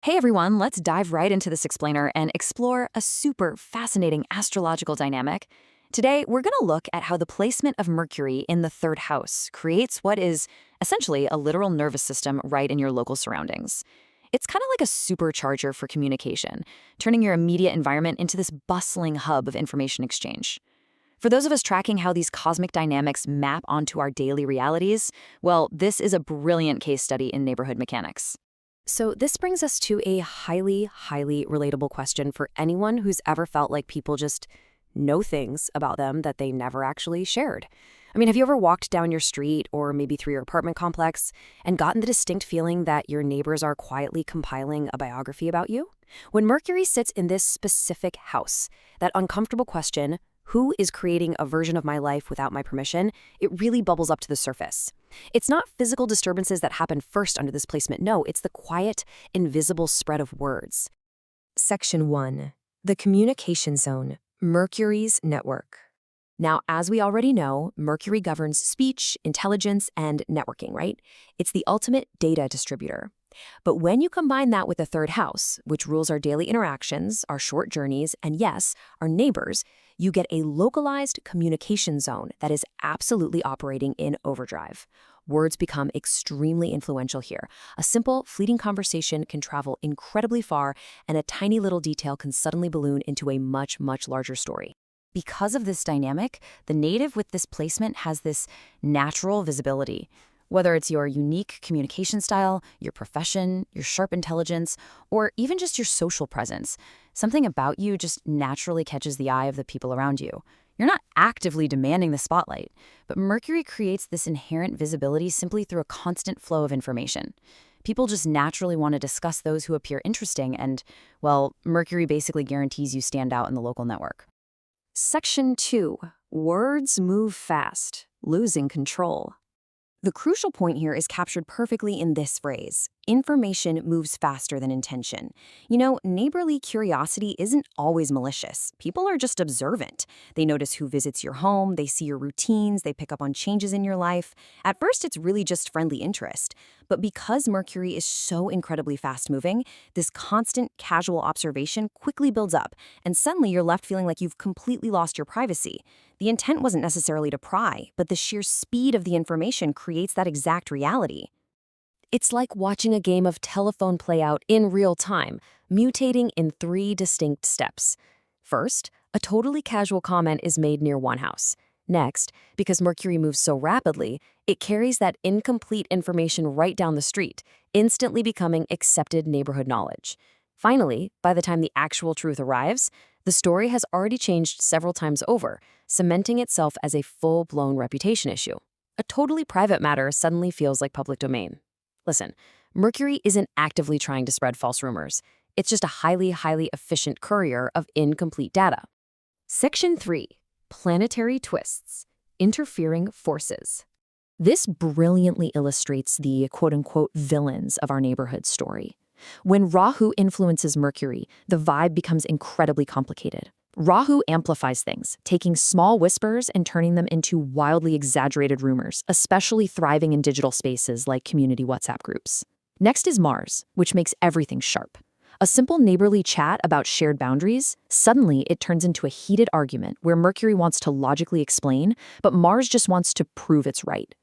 Hey everyone, let's dive right into this explainer and explore a super fascinating astrological dynamic. Today, we're going to look at how the placement of Mercury in the third house creates what is essentially a literal nervous system right in your local surroundings. It's kind of like a supercharger for communication, turning your immediate environment into this bustling hub of information exchange. For those of us tracking how these cosmic dynamics map onto our daily realities, well, this is a brilliant case study in neighborhood mechanics. So this brings us to a highly relatable question for anyone who's ever felt like people just know things about them that they never actually shared. I mean, have you ever walked down your street or maybe through your apartment complex and gotten the distinct feeling that your neighbors are quietly compiling a biography about you? When Mercury sits in this specific house, that uncomfortable question, who is creating a version of my life without my permission, it really bubbles up to the surface. It's not physical disturbances that happen first under this placement. No, it's the quiet, invisible spread of words. Section 1. The Communication Zone, Mercury's Network. Now, as we already know, Mercury governs speech, intelligence, and networking, right? It's the ultimate data distributor. But when you combine that with the third house, which rules our daily interactions, our short journeys, and yes, our neighbors, you get a localized communication zone that is absolutely operating in overdrive. Words become extremely influential here. A simple, fleeting conversation can travel incredibly far, and a tiny little detail can suddenly balloon into a much larger story. Because of this dynamic, the native with this placement has this natural visibility. Whether it's your unique communication style, your profession, your sharp intelligence, or even just your social presence, something about you just naturally catches the eye of the people around you. You're not actively demanding the spotlight, but Mercury creates this inherent visibility simply through a constant flow of information. People just naturally want to discuss those who appear interesting and, well, Mercury basically guarantees you stand out in the local network. Section 2. Words move fast, losing control. The crucial point here is captured perfectly in this phrase. Information moves faster than intention. You know, neighborly curiosity isn't always malicious. People are just observant. They notice who visits your home, they see your routines, they pick up on changes in your life. At first, it's really just friendly interest. But because Mercury is so incredibly fast-moving, this constant casual observation quickly builds up, and suddenly you're left feeling like you've completely lost your privacy. The intent wasn't necessarily to pry, but the sheer speed of the information creates that exact reality. It's like watching a game of telephone play out in real time, mutating in 3 distinct steps. First, a totally casual comment is made near one house. Next, because Mercury moves so rapidly, it carries that incomplete information right down the street, instantly becoming accepted neighborhood knowledge. Finally, by the time the actual truth arrives, the story has already changed several times over, cementing itself as a full-blown reputation issue. A totally private matter suddenly feels like public domain. Listen, Mercury isn't actively trying to spread false rumors. It's just a highly efficient courier of incomplete data. Section 3. Planetary Twists, Interfering Forces. This brilliantly illustrates the quote-unquote villains of our neighborhood story. When Rahu influences Mercury, the vibe becomes incredibly complicated. Rahu amplifies things, taking small whispers and turning them into wildly exaggerated rumors, especially thriving in digital spaces like community WhatsApp groups. Next is Mars, which makes everything sharp. A simple neighborly chat about shared boundaries, suddenly it turns into a heated argument where Mercury wants to logically explain, but Mars just wants to prove it's right.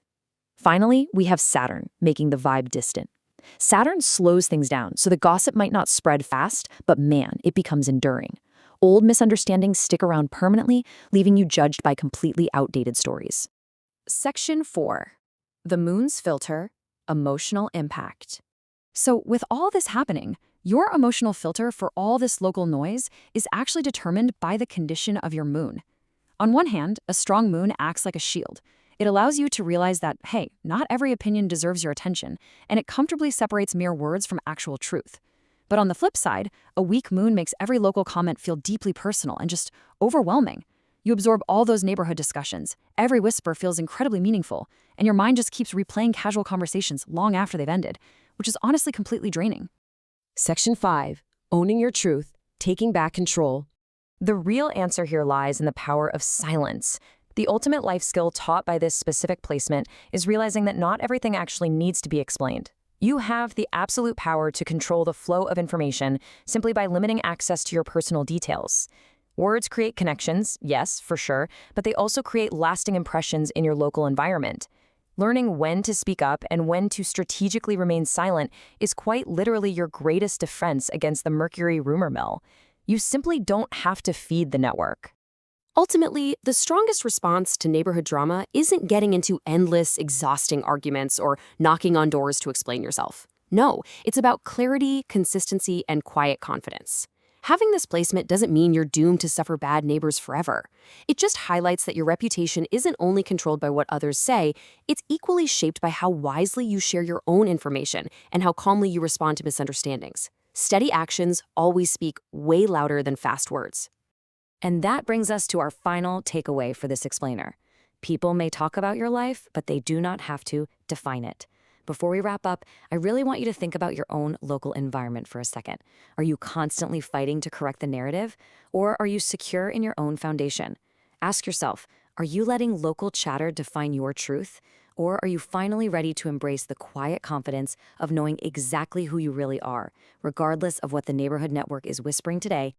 Finally, we have Saturn, making the vibe distant. Saturn slows things down, so the gossip might not spread fast, but man, it becomes enduring. Old misunderstandings stick around permanently, leaving you judged by completely outdated stories. Section 4. The Moon's Filter, Emotional Impact. So with all this happening, your emotional filter for all this local noise is actually determined by the condition of your moon. On one hand, a strong moon acts like a shield. It allows you to realize that, hey, not every opinion deserves your attention, and it comfortably separates mere words from actual truth. But on the flip side, a weak moon makes every local comment feel deeply personal and just overwhelming. You absorb all those neighborhood discussions, every whisper feels incredibly meaningful, and your mind just keeps replaying casual conversations long after they've ended, which is honestly completely draining. Section 5. Owning Your Truth, Taking Back Control. The real answer here lies in the power of silence. The ultimate life skill taught by this specific placement is realizing that not everything actually needs to be explained. You have the absolute power to control the flow of information simply by limiting access to your personal details. Words create connections, yes, for sure, but they also create lasting impressions in your local environment. Learning when to speak up and when to strategically remain silent is quite literally your greatest defense against the Mercury rumor mill. You simply don't have to feed the network. Ultimately, the strongest response to neighborhood drama isn't getting into endless, exhausting arguments or knocking on doors to explain yourself. No, it's about clarity, consistency, and quiet confidence. Having this placement doesn't mean you're doomed to suffer bad neighbors forever. It just highlights that your reputation isn't only controlled by what others say, it's equally shaped by how wisely you share your own information and how calmly you respond to misunderstandings. Steady actions always speak way louder than fast words. And that brings us to our final takeaway for this explainer. People may talk about your life, but they do not have to define it. Before we wrap up, I really want you to think about your own local environment for a second. Are you constantly fighting to correct the narrative? Or are you secure in your own foundation? Ask yourself, are you letting local chatter define your truth? Or are you finally ready to embrace the quiet confidence of knowing exactly who you really are, regardless of what the neighborhood network is whispering today